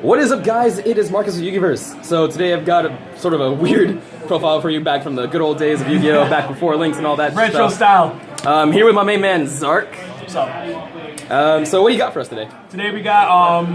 What is up, guys? It is Marcus with Yu-Gi-Verse. So today I've got sort of a weird profile for you back from the good old days of Yu-Gi-Oh! Back before links and all that Retro stuff. style. Here with my main man, ZARC. What's up? So what do you got for us today? Today we got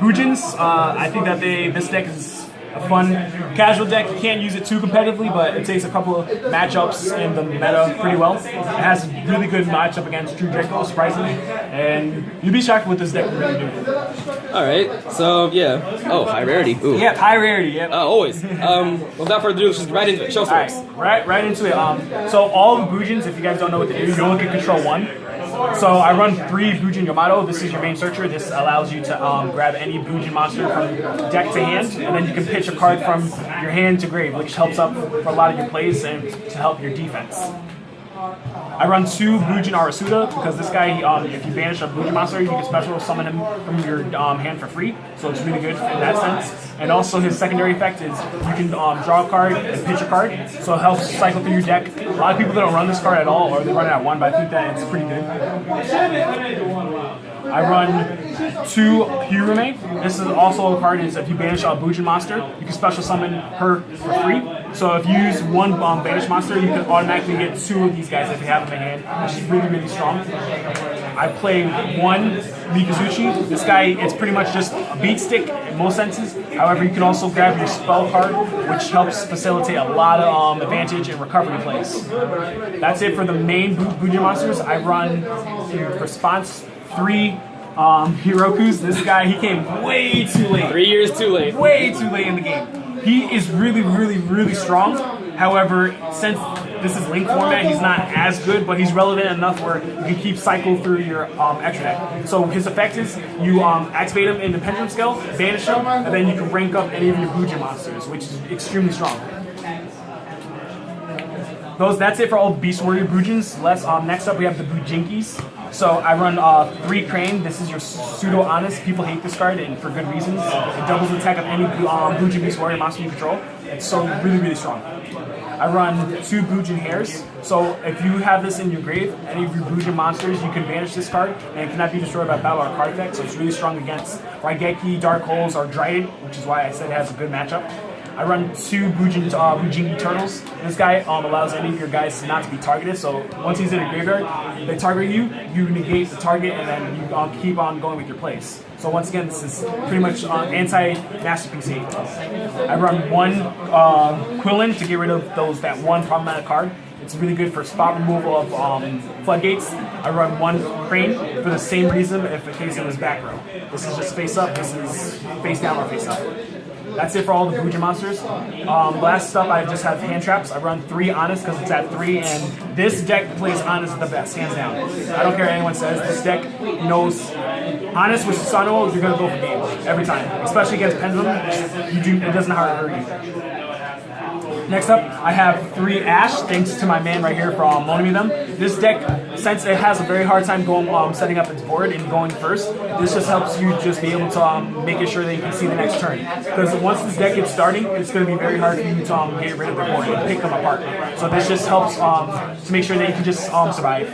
Bujins. I think that this deck is a fun casual deck. You can't use it too competitively, but it takes a couple of matchups in the meta pretty well. It has a really good matchup against True Draco, surprisingly, and you'd be shocked what this deck can really do. Alright, so yeah. Oh, high rarity. Ooh. Yeah, high rarity, yep. Always. Without further ado, let's just right into it. Show us. Right into it. So all the Bujins, if you guys don't know what to do, you only can control one. So I run 3 Bujin Yamato. This is your main searcher. This allows you to grab any Bujin monster from deck to hand, and then you can pitch a card from your hand to grave, which helps up for a lot of your plays and to help your defense. I run 2 Bujin Arasuda because this guy, if you banish a Bujin monster, you can special summon him from your hand for free, so it's really good in that sense. And also his secondary effect is you can draw a card and pitch a card, so it helps cycle through your deck. A lot of people don't run this card at all, or they run it at 1, but I think that it's pretty good. I run 2 Hirume. This is also a card is if you banish a Bujin monster, you can special summon her for free. So if you use 1 banish monster, you can automatically get 2 of these guys if you have them in hand, which is really, really strong. I play 1 Mikazuchi. This guy is pretty much just a beat stick in most senses. However, you can also grab your spell card, which helps facilitate a lot of advantage and recovery plays. That's it for the main Bujin monsters. I run in response 3 Hirokus. This guy, he came way too late. 3 years too late. Way too late in the game. He is really, really, really strong. However, since this is Link format, he's not as good, but he's relevant enough where you can keep cycle through your extra deck. So his effect is you activate him in the Pendulum Scale, banish him, and then you can rank up any of your Bujin monsters, which is extremely strong. That's it for all Beast Warrior Bujins. Next up we have the Bujinkis. So I run 3 Crane. This is your pseudo honest. People hate this card, and for good reasons. It doubles the attack of any Bujin Beast Warrior monster you control. It's so really, really strong. I run 2 Bujin Hairs. So if you have this in your grave, any of your Bujin monsters, you can banish this card, and it cannot be destroyed by battle or card effect. So it's really strong against Raigeki, Dark Holes, or Dryden, which is why I said it has a good matchup. I run 2 Bujinki Turtles. This guy allows any of your guys not to be targeted, so once he's in a graveyard, they target you, you negate the target, and then you keep on going with your plays. So once again, this is pretty much anti-Masterpiece 8. I run 1 Quillen to get rid of that 1 problematic card. It's really good for spot removal of floodgates. I run 1 Crane for the same reason if the case in his back row. This is just face up, this is face down or face up. That's it for all the Bujin monsters. Last up, I just have hand traps. I run 3 Honest because it's at 3, and this deck plays Honest the best, hands down. I don't care what anyone says, this deck knows Honest with Susanoo, you're going to go for game every time. Especially against Pendulum, it doesn't hurt you. Next up, I have 3 Ash, thanks to my man right here for loaning me them. This deck, since it has a very hard time going setting up its board and going first, this just helps you just be able to make sure that you can see the next turn. Because once this deck gets starting, it's going to be very hard for you to get rid of the board and pick them apart. So this just helps to make sure that you can just survive.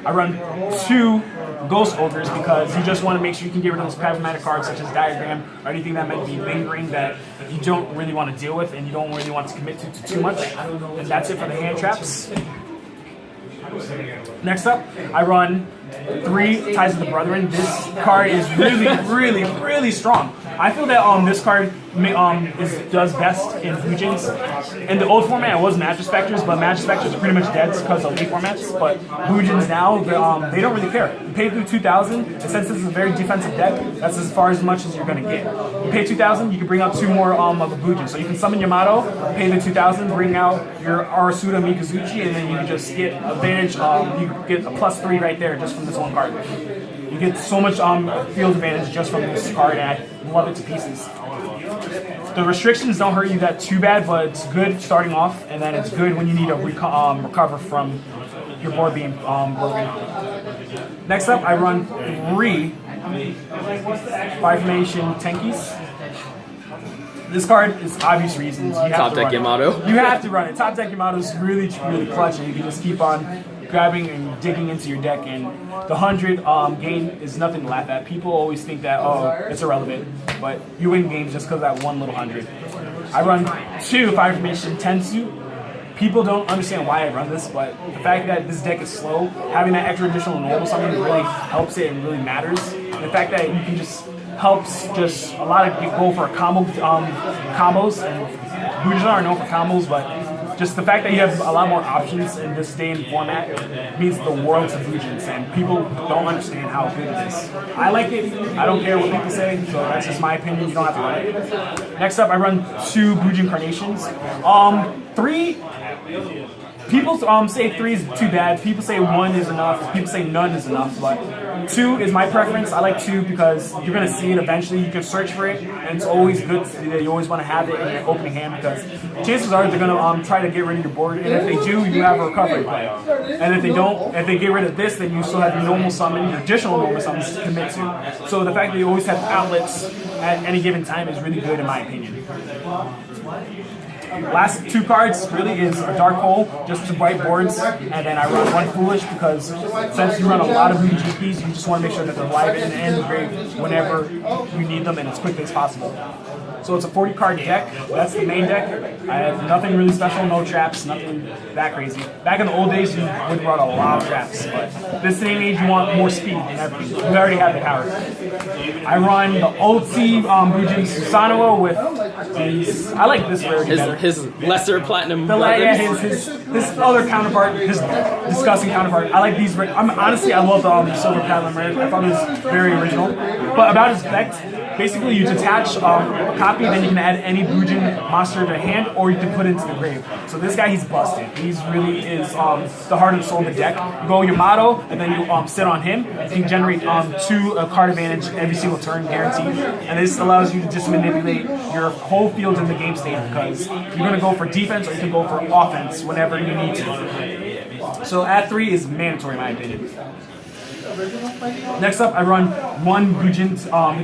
I run 2 Ghost Ogres because you just want to make sure you can get rid of those problematic cards such as Diagram or anything that might be lingering that you don't really want to deal with and you don't really want to commit to too much. And that's it for the hand traps. Next up, I run 3 Ties of the Brethren. This card is really, really, really strong. I feel that this card does best in Bujins. In the old format, it was Magic Specters, but Magic Specters are pretty much dead because of Elite formats. But Bujins now, they don't really care. You pay through 2,000, and since this is a very defensive deck, that's as far as much as you're going to get. You pay 2,000, you can bring out 2 more of a Bujin. So you can summon Yamato, pay the 2,000, bring out your Arasuda Mikazuchi, and then you can just get advantage. You get a +3 right there just from this one card. You get so much field advantage just from this card, and I love it to pieces. The restrictions don't hurt you that too bad, but it's good starting off, and then it's good when you need to recover from your board being broken. Next up, I run 3 5-formation Tenkis. This card is obvious reasons. You have Top deck Yamato. You have to run it. Top deck Yamato is really, really clutch, and you can just keep on grabbing and digging into your deck, and the 100 gain is nothing to laugh at. People always think that, oh, it's irrelevant, but you win games just because of that one little 100. I run 2 Fire Formation 10 suit. People don't understand why I run this, but the fact that this deck is slow, having that extra additional normal summon really helps it and really matters. And the fact that you can just helps just a lot of people go for combos, and Bujin aren't known for combos, but just the fact that you have a lot more options in this day and format means the world to Bujins, and people don't understand how good it is. I like it. I don't care what people say, so that's just my opinion. You don't have to run it. Next up, I run 2 Bujin Carnations. 3. People say 3 is too bad. People say 1 is enough. People say none is enough. But 2 is my preference. I like 2 because you're gonna see it eventually. You can search for it, and it's always good. You always want to have it in your opening hand because chances are they're gonna try to get rid of your board. And if they do, you have a recovery play. And if they don't, if they get rid of this, then you still have your normal summon, your additional normal summons to commit to. So the fact that you always have outlets at any given time is really good in my opinion. Last 2 cards really is a Dark Hole, just to bright boards, and then I run 1 Foolish because since you run a lot of GPs, you just want to make sure that they're live and in the grave whenever you need them and as quickly as possible. So it's a 40 card deck. That's the main deck. I have nothing really special, no traps, nothing that crazy. Back in the old days, you would run a lot of traps, but this day and age, you want more speed and everything. You already have the power. I run the ulti Bujin Susanoo with these. I like this rarity better. His lesser platinum his other counterpart, his disgusting counterpart. I like these. Honestly, I love the silver platinum rare. I thought it was very original. But about his effect, basically you detach a copy, then you can add any Bujin monster to your hand, or you can put it into the grave. So this guy, he's busted. He's really is the heart and soul of the deck. You go Yamato, and then you sit on him. You can generate 2 card advantage every single turn, guaranteed. And this allows you to just manipulate your whole field in the game state because you're going to go for defense or you can go for offense whenever you need to. So at 3 is mandatory in my opinion. Next up, I run 1 Bujin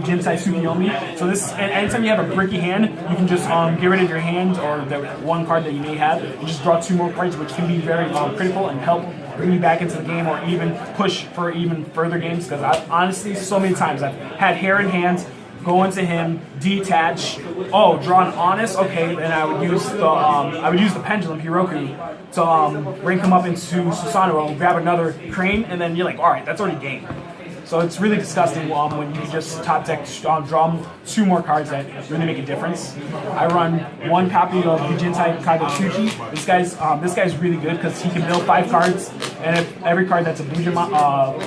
Jinsai Tsukiyomi. So this, anytime you have a bricky hand, you can just get rid of your hand or the 1 card that you may have, and just draw 2 more cards, which can be very critical and help bring you back into the game or even push for even further games. Because I honestly, so many times I've had hair in hand, go into him, detach. Oh, draw an honest. Okay, then I would use the pendulum Hiroku to rank him up into Susanoo and grab another crane, and then you're like, all right, that's already game. So it's really disgusting when you just top deck draw 2 more cards that really make a difference. I run 1 copy of Bujintai Kaido Shuchi. This guy's really good because he can build 5 cards, and if every card that's a Bujin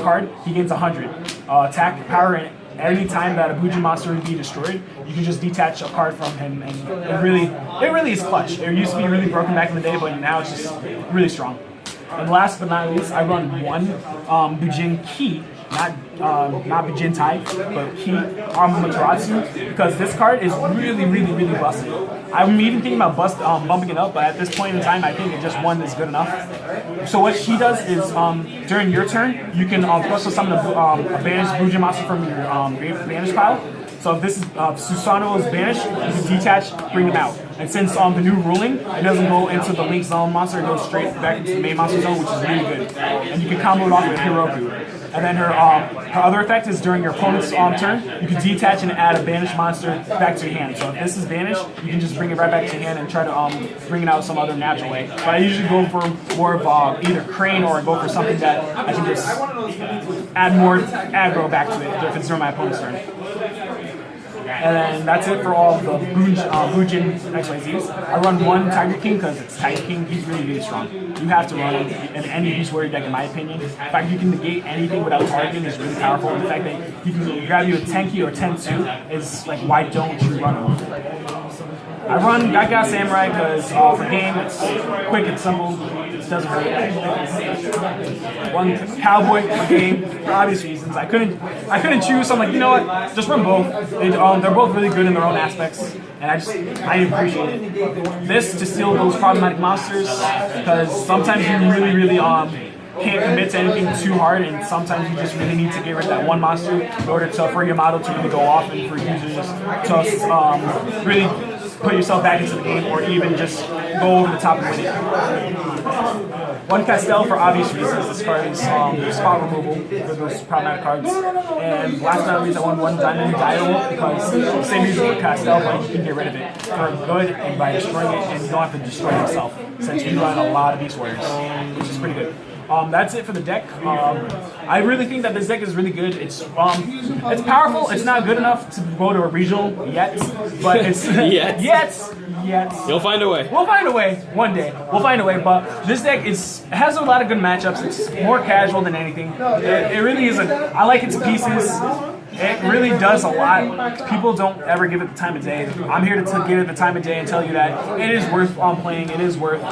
card, he gains 100 attack power. And any time that a Bujin monster would be destroyed, you can just detach a card from him, and it really is clutch. It used to be really broken back in the day, but now it's just really strong. And last but not least, I run 1 Bujin Ki, not Bujintai, but Ki Materasu, because this card is really busted. I'm even thinking about bumping it up, but at this point in time, I think it just 1 is good enough. So what she does is, during your turn, you can also summon a banished Bujin monster from your banished pile. So if this is Susanoo is banished, you can detach, bring them out. And since the new ruling, it doesn't go into the Link Zone monster, it goes straight back into the main monster zone, which is really good. And you can combo it off with Hiroku. And then her other effect is during your opponent's turn, you can detach and add a banished monster back to your hand. So if this is banished, you can just bring it right back to your hand and try to bring it out some other natural way. But I usually go for more of either crane or go for something that I can just add more aggro back to it if it's during my opponent's turn. And then that's it for all the Bujin XYZs. I run 1 Tiger King because it's Tiger King. He's really strong. You have to run him in any Beast Warrior deck, in my opinion. The fact you can negate anything without targeting is really powerful. And the fact that he can grab you a Tenki or 10-2 is like, why don't you run him? I run Gaga Samurai because for game, it's quick and simple. It doesn't hurt. 1 Cowboy for game for obvious reasons. I couldn't choose, so I'm like, you know what? Just run both. They're both really good in their own aspects, and I appreciate it. This to steal those problematic monsters because sometimes you really can't commit to anything too hard, and sometimes you just really need to get rid of that 1 monster in order for Yamato to really go off and for users to really put yourself back into the game, or even just go over the top and win it. One Castel for obvious reasons. This card is spot removal for those problematic cards. And last but not least, I won one Diamond Dial because same reason for Castel, but you can get rid of it for good and by destroying it, and you don't have to destroy it yourself, since we run a lot of Beast Warriors, which is pretty good. That's it for the deck. I really think that this deck is really good. It's powerful. It's not good enough to go to a regional yet, but it's yet. You'll find a way. We'll find a way one day. We'll find a way. But this deck has a lot of good matchups. It's more casual than anything. It really is. I like its pieces. It really does a lot. People don't ever give it the time of day. I'm here to give it the time of day and tell you that it is worth playing. It is worth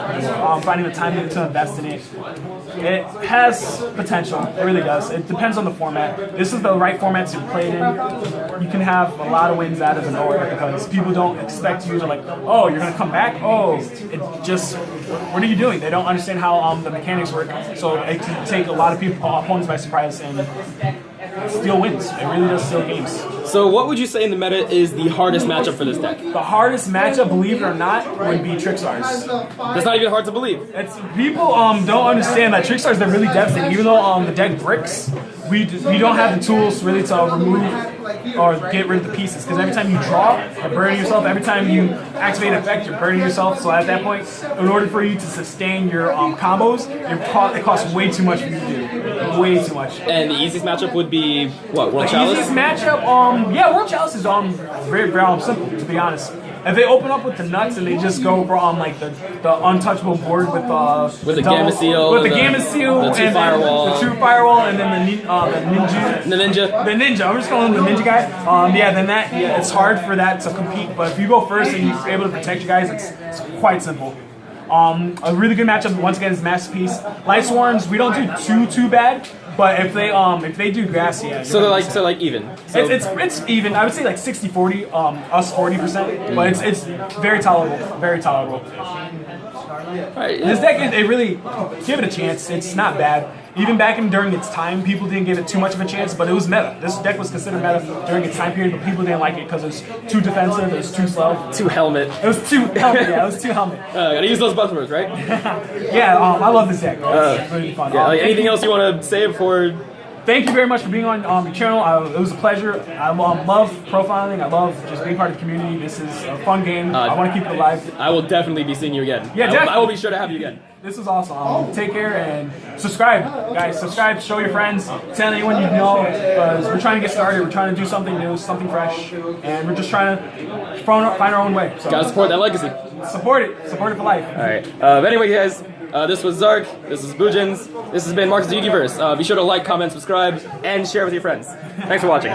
finding the time to invest in it. It has potential. It really does. It depends on the format. This is the right format to play it in. You can have a lot of wins out of nowhere because people don't expect you to oh, you're going to come back? Oh, it just, what are you doing? They don't understand how the mechanics work. So it can take a lot of opponents by surprise and steal wins. It really does steal games. So what would you say in the meta is the hardest matchup for this deck? The hardest matchup, believe it or not, would be Trickstars. That's not even hard to believe. People don't understand that Trickstars are really devastating. Even though the deck bricks, we don't have the tools really to remove or get rid of the pieces. Because every time you draw, you're burning yourself. Every time you activate an effect, you're burning yourself. So at that point, in order for you to sustain your combos, it costs way too much for you to do. Way too much. And the easiest matchup would be what? World Chalice? The easiest matchup, yeah, World Chalice is very, very simple, to be honest. If they open up with the nuts and they just go for the untouchable board with the Gamma Seal, with the Gamma Seal, the two firewall, and then the ninja. I'm just calling him the ninja guy. It's hard for that to compete. But if you go first and you're able to protect your guys, it's quite simple. A really good matchup once again is Masterpiece. Light Swarms, we don't do too bad. But if they do grass, yeah. So they're like even. So it's even. I would say like 60-40, us 40%. But it's very tolerable. Very tolerable. Right, This deck, it really give it a chance. It's not bad. Even back during its time, people didn't give it too much of a chance, but it was meta. This deck was considered meta during its time period, but people didn't like it because it was too defensive, it was too slow. Too helmet. It was too helmet, yeah, it was too helmet. Gotta use those buzzwords, right? Yeah, I love this deck. It's really fun. Yeah, anything else you want to say before? Thank you very much for being on your channel. It was a pleasure. I love profiling. I love just being part of the community. This is a fun game. I want to keep it alive. I will definitely be seeing you again. Yeah, definitely. I will be sure to have you again. This was awesome. Take care and subscribe, guys. Subscribe, show your friends, tell anyone you know, because we're trying to get started. We're trying to do something new, something fresh, and we're just trying to find our own way. So gotta support that legacy. Support it for life. All right. But anyway, guys, this was ZARC. This is Bujin's. This has been Marcus the Yugiverse. Be sure to like, comment, subscribe, and share with your friends. Thanks for watching.